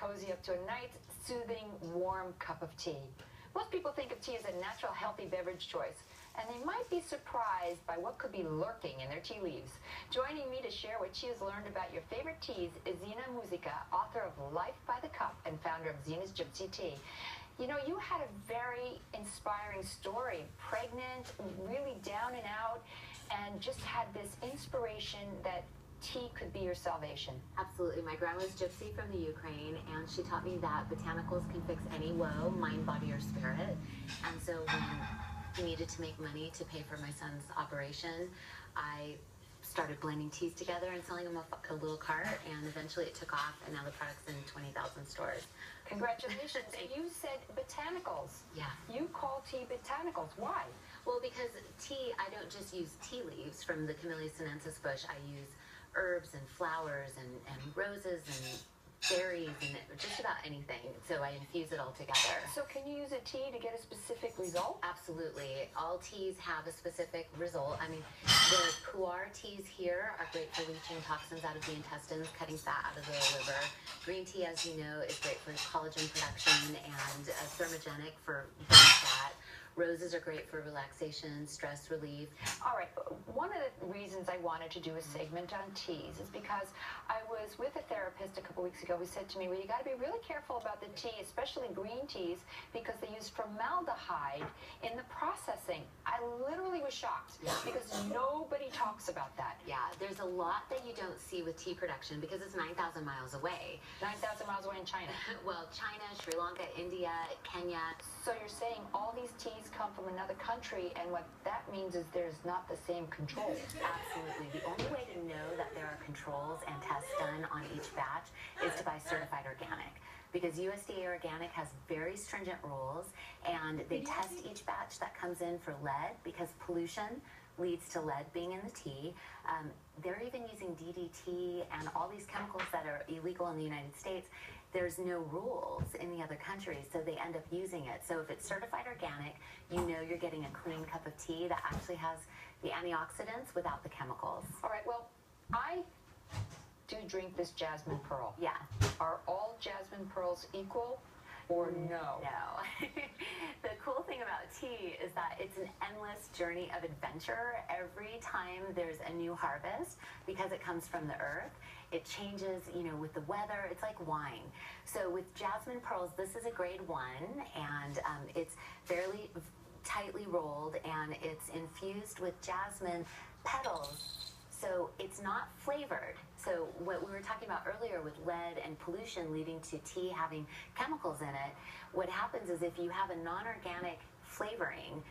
cozy up to a nice, soothing, warm cup of tea. Most people think of tea as a natural, healthy beverage choice, and they might be surprised by what could be lurking in their tea leaves. Joining me to share what she has learned about your favorite teas is Zina Muzyka, author of Life by the Cup and founder of Zina's Gypsy Tea. You know, you had a very inspiring story, pregnant, really down and out, and just had this inspiration that tea could be your salvation. Absolutely. My grandma's Gypsy from the Ukraine, and she taught me that botanicals can fix any woe, mind, body, or spirit. And so when I needed to make money to pay for my son's operation, I started blending teas together and selling them off a little cart, and eventually it took off, and now the product's in 20,000 stores. Congratulations. And you said botanicals. Yeah. You call tea botanicals. Why? Well, because tea, I don't just use tea leaves from the Camellia sinensis bush. I use herbs and flowers and roses and berries and just about anything. So I infuse it all together. So can you use a tea to get a specific result? Absolutely. All teas have a specific result. I mean, the pu'er teas here are great for leaching toxins out of the intestines, cutting fat out of the liver. Green tea, as you know, is great for collagen production and thermogenic for burning fat. Roses are great for relaxation, stress relief. All right, one of the reasons I wanted to do a segment on teas is because I was with a therapist a couple weeks ago who said to me, well, you got to be really careful about the tea, especially green teas, because they use formaldehyde in the processing. I literally was shocked because nobody talks about that. Yeah, there's a lot that you don't see with tea production because it's 9,000 miles away. 9,000 miles away in China. Well, China, Sri Lanka, India, Kenya. So you're saying all these teas come from another country, and what that means is there's not the same control. Absolutely. The only way to know that there are controls and tests done on each batch is to buy certified organic, because USDA Organic has very stringent rules, and they test each batch that comes in for lead, because pollution leads to lead being in the tea. They're even using DDT and all these chemicals that are illegal in the United States. There's no rules in the other countries, so they end up using it. So if it's certified organic, you know you're getting a clean cup of tea that actually has the antioxidants without the chemicals. All right, well, I do drink this jasmine pearl. Yeah. Are all jasmine pearls equal? Or no? No. The cool thing about tea is that it's an endless journey of adventure. Every time there's a new harvest, because it comes from the earth, it changes, you know, with the weather. It's like wine. So with jasmine pearls, this is a grade 1, and it's fairly tightly rolled, and it's infused with jasmine petals. So it's not flavored. So what we were talking about earlier with lead and pollution leading to tea having chemicals in it, what happens is if you have a non-organic flavoring,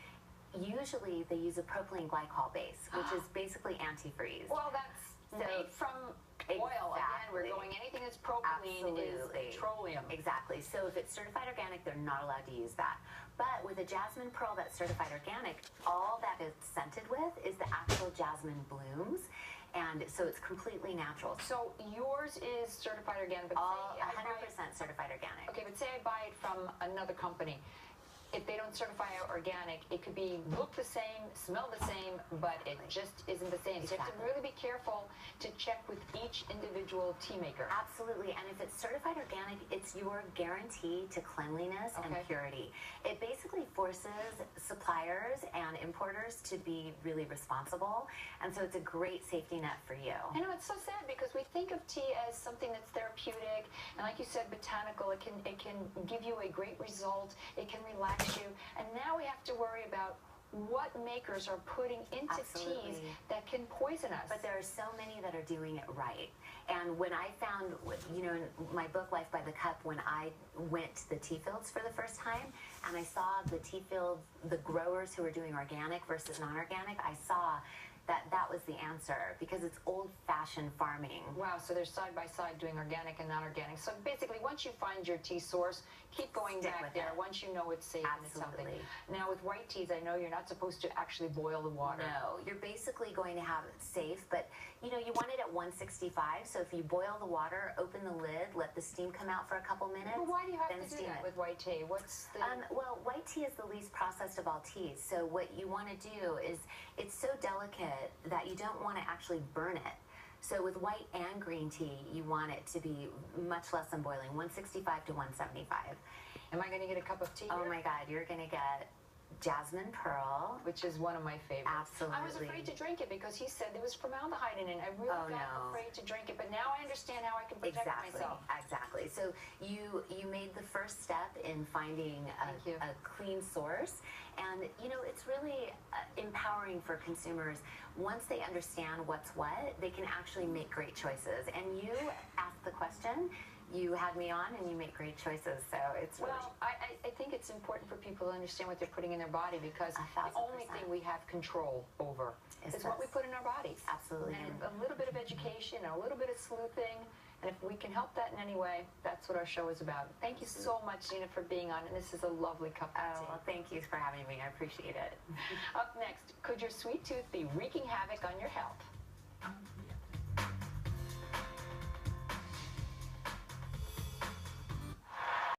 usually they use a propylene glycol base, which is basically antifreeze. Well, that's made from oil. Again, we're going anything that's propylene is petroleum. Exactly. So if it's certified organic, they're not allowed to use that. But with a jasmine pearl that's certified organic, all that it's scented with is the actual jasmine blooms. And so it's completely natural. So yours is certified organic, but all 100% certified organic. Okay, but say I buy it from another company. If they don't certify it organic, it could look the same, smell the same, but it just isn't the same. So you have to really be careful to check with each individual tea maker. Absolutely, and if it's certified organic, it's your guarantee to cleanliness and purity. It basically forces suppliers and importers to be really responsible, and so it's a great safety net for you. I know, it's so sad because we think of tea as something that's therapeutic, and like you said, botanical. It can give you a great result. It can relax you, and now we have to worry about what makers are putting into teas that can poison us. But there are so many that are doing it right. And when I found, you know, in my book, Life by the Cup, when I went to the tea fields for the first time, and I saw the tea fields, the growers who were doing organic versus non-organic, I saw that was the answer, because it's old-fashioned farming. Wow, so they're side by side doing organic and non-organic. So basically, once you find your tea source, keep going back there. Once you know it's safe and it's something. Now with white teas, I know you're not supposed to actually boil the water. No, you're basically going to have it safe, but you know, you want it at 165, so if you boil the water, open the lid, let the steam come out for a couple minutes. Well, why do you have to do that with white tea? What's the... well, white tea is the least processed of all teas, so what you want to do is, it's so delicate that you don't want to actually burn it. So with white and green tea, you want it to be much less than boiling, 165 to 175. Am I going to get a cup of tea? Oh here? my God, you're going to get jasmine pearl, which is one of my favorites. Absolutely. I was afraid to drink it because he said there was formaldehyde in it. I really got afraid to drink it, but now I understand how I can protect myself. Exactly. So you made the first step in finding a clean source, and you know it's really empowering for consumers. Once they understand what's what, they can actually make great choices. And you asked the question. You had me on and you make great choices, so it's really... Well, I think it's important for people to understand what they're putting in their body because the only thing we have control over is what we put in our bodies. Absolutely. And a little bit of education, a little bit of sleuthing, and if we can help that in any way, that's what our show is about. Thank you so much, Gina, for being on, and this is a lovely cup of tea. Well, thank you for having me. I appreciate it. Up next, could your sweet tooth be wreaking havoc on your health?